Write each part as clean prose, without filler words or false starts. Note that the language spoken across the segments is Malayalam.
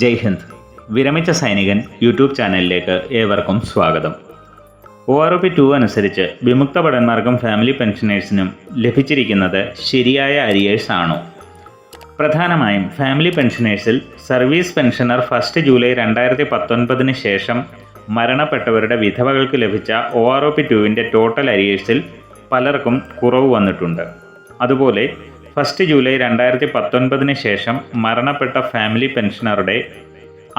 ജയ് ഹിന്ദ്. വിരമിച്ച സൈനികൻ യൂട്യൂബ് ചാനലിലേക്ക് ഏവർക്കും സ്വാഗതം. OROP-2 അനുസരിച്ച് വിമുക്ത ഭടന്മാർക്കും ഫാമിലി പെൻഷനേഴ്സിനും ലഭിച്ചിരിക്കുന്നത് ശരിയായ അരിയേഴ്സ് ആണോ? പ്രധാനമായും ഫാമിലി പെൻഷനേഴ്സിൽ സർവീസ് പെൻഷനർ 1 ജൂലൈ 2019 ശേഷം മരണപ്പെട്ടവരുടെ വിധവകൾക്ക് ലഭിച്ച OROP-2 ടോട്ടൽ അരിയേഴ്സിൽ പലർക്കും കുറവ് വന്നിട്ടുണ്ട്. അതുപോലെ 1 ജൂലൈ 2019 ശേഷം മരണപ്പെട്ട ഫാമിലി പെൻഷനറുടെ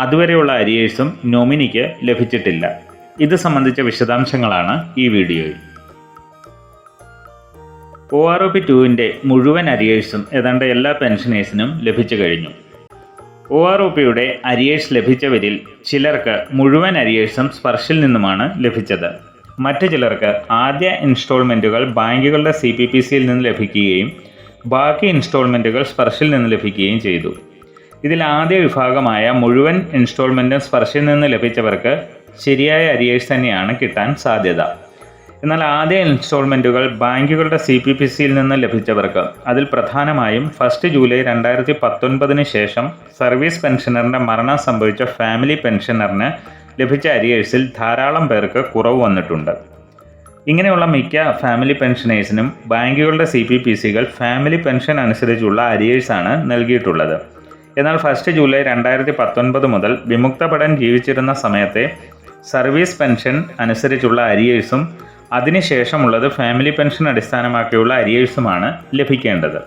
അതുവരെയുള്ള അരിയേഴ്സും നോമിനിക്ക് ലഭിച്ചിട്ടില്ല. ഇത് സംബന്ധിച്ച വിശദാംശങ്ങളാണ് ഈ വീഡിയോയിൽ. OROP-2 മുഴുവൻ അരിയേഴ്സും ഏതാണ്ട് എല്ലാ പെൻഷനേഴ്സിനും ലഭിച്ചു കഴിഞ്ഞു. OROP-യുടെ അരിയേഴ്സ് ലഭിച്ചവരിൽ ചിലർക്ക് മുഴുവൻ അരിയേഴ്സും സ്പർശിൽ നിന്നുമാണ് ലഭിച്ചത്. മറ്റു ചിലർക്ക് ആദ്യ ഇൻസ്റ്റാൾമെൻറ്റുകൾ ബാങ്കുകളുടെ CPPCയിൽ നിന്ന് ലഭിക്കുകയും ബാക്കി ഇൻസ്റ്റാൾമെൻറ്റുകൾ സ്പർശിൽ നിന്ന് ലഭിക്കുകയും ചെയ്തു. ഇതിൽ ആദ്യ വിഭാഗമായ മുഴുവൻ ഇൻസ്റ്റാൾമെൻറ്റും സ്പർശിൽ നിന്ന് ലഭിച്ചവർക്ക് ശരിയായ അരിയേഴ്സ് തന്നെയാണ് കിട്ടാൻ സാധ്യത. എന്നാൽ ആദ്യ ഇൻസ്റ്റാൾമെൻറ്റുകൾ ബാങ്കുകളുടെ CPPCയിൽ നിന്ന് ലഭിച്ചവർക്ക്, അതിൽ പ്രധാനമായും 1 ജൂലൈ 2019 ശേഷം സർവീസ് പെൻഷനറിൻ്റെ മരണം സംഭവിച്ച ഫാമിലി പെൻഷനറിന് ലഭിച്ച അരിയേഴ്സിൽ ധാരാളം പേർക്ക് കുറവ് വന്നിട്ടുണ്ട്. ഇങ്ങനെയുള്ള മിക്ക ഫാമിലി പെൻഷനേഴ്സിനും ബാങ്കുകളുടെ CPPCകൾ ഫാമിലി പെൻഷൻ അനുസരിച്ചുള്ള അരിയേഴ്സാണ് നൽകിയിട്ടുള്ളത്. എന്നാൽ 1 ജൂലൈ 2019 മുതൽ വിമുക്ത ഭടൻ ജീവിച്ചിരുന്ന സമയത്തെ സർവീസ് പെൻഷൻ അനുസരിച്ചുള്ള അരിയേഴ്സും അതിനുശേഷമുള്ളത് ഫാമിലി പെൻഷൻ അടിസ്ഥാനമാക്കിയുള്ള അരിയേഴ്സുമാണ് ലഭിക്കേണ്ടത്.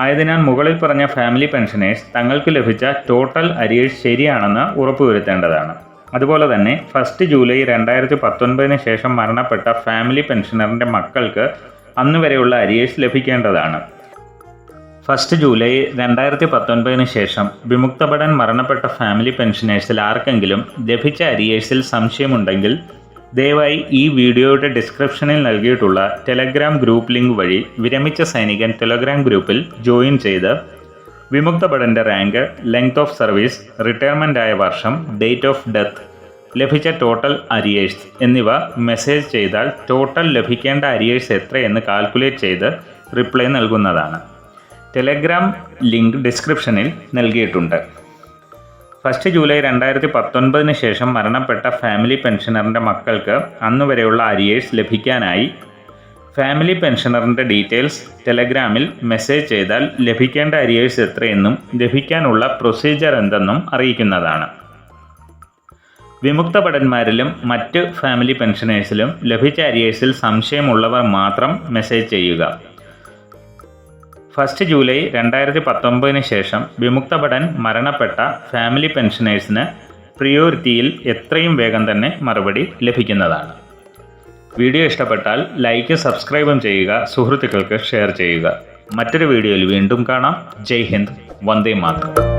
ആയതിനാൽ മുകളിൽ പറഞ്ഞ ഫാമിലി പെൻഷനേഴ്സ് തങ്ങൾക്ക് ലഭിച്ച ടോട്ടൽ അരിയേഴ്സ് ശരിയാണെന്ന് ഉറപ്പുവരുത്തേണ്ടതാണ്. അതുപോലെ തന്നെ 1 ജൂലൈ 2019 ശേഷം മരണപ്പെട്ട ഫാമിലി പെൻഷനറിൻ്റെ മക്കൾക്ക് അന്നുവരെയുള്ള അരിയേഴ്സ് ലഭിക്കേണ്ടതാണ്. 1 ജൂലൈ 2019 ശേഷം വിമുക്ത ഭടൻ മരണപ്പെട്ട ഫാമിലി പെൻഷനേഴ്സിൽ ആർക്കെങ്കിലും ലഭിച്ച അരിയേഴ്സിൽ സംശയമുണ്ടെങ്കിൽ ദയവായി ഈ വീഡിയോയുടെ ഡിസ്ക്രിപ്ഷനിൽ നൽകിയിട്ടുള്ള ടെലഗ്രാം ഗ്രൂപ്പ് ലിങ്ക് വഴി വിരമിച്ച സൈനികൻ ടെലഗ്രാം ഗ്രൂപ്പിൽ ജോയിൻ ചെയ്ത് വിമുക്ത ഭടൻ്റെ rank, length of service, retirement ആയ വർഷം, ഡേറ്റ് ഓഫ് ഡെത്ത്, ലഭിച്ച ടോട്ടൽ അരിയേഴ്സ് എന്നിവ മെസ്സേജ് ചെയ്താൽ ടോട്ടൽ ലഭിക്കേണ്ട അരിയേഴ്സ് എത്രയെന്ന് കാൽക്കുലേറ്റ് ചെയ്ത് റിപ്ലൈ നൽകുന്നതാണ്. ടെലഗ്രാം ലിങ്ക് ഡിസ്ക്രിപ്ഷനിൽ നൽകിയിട്ടുണ്ട്. 1 ജൂലൈ 2019 ശേഷം മരണപ്പെട്ട ഫാമിലി പെൻഷനറിൻ്റെ മക്കൾക്ക് അന്നുവരെയുള്ള അരിയേഴ്സ് ലഭിക്കാനായി ഫാമിലി പെൻഷനറിൻ്റെ ഡീറ്റെയിൽസ് ടെലഗ്രാമിൽ മെസ്സേജ് ചെയ്താൽ ലഭിക്കേണ്ട അരിയേഴ്സ് എത്രയെന്നും ലഭിക്കാനുള്ള പ്രൊസീജിയർ എന്തെന്നും അറിയിക്കുന്നതാണ്. വിമുക്ത ഭടന്മാരിലും മറ്റ് ഫാമിലി പെൻഷനേഴ്സിലും ലഭിച്ച അരിയേഴ്സിൽ സംശയമുള്ളവർ മാത്രം മെസ്സേജ് ചെയ്യുക. 1 ജൂലൈ 2019 ശേഷം വിമുക്ത ഭടൻ മരണപ്പെട്ട ഫാമിലി പെൻഷനേഴ്സിന് പ്രിയോറിറ്റിയിൽ എത്രയും വേഗം തന്നെ മറുപടി ലഭിക്കുന്നതാണ്. വീഡിയോ ഇഷ്ടപ്പെട്ടാൽ ലൈക്ക്, സബ്സ്ക്രൈബും ചെയ്യുക, സുഹൃത്തുക്കൾക്ക് ഷെയർ ചെയ്യുക. മറ്റൊരു വീഡിയോയിൽ വീണ്ടും കാണാം. ജയ് ഹിന്ദ്, വന്ദേ മാതരം.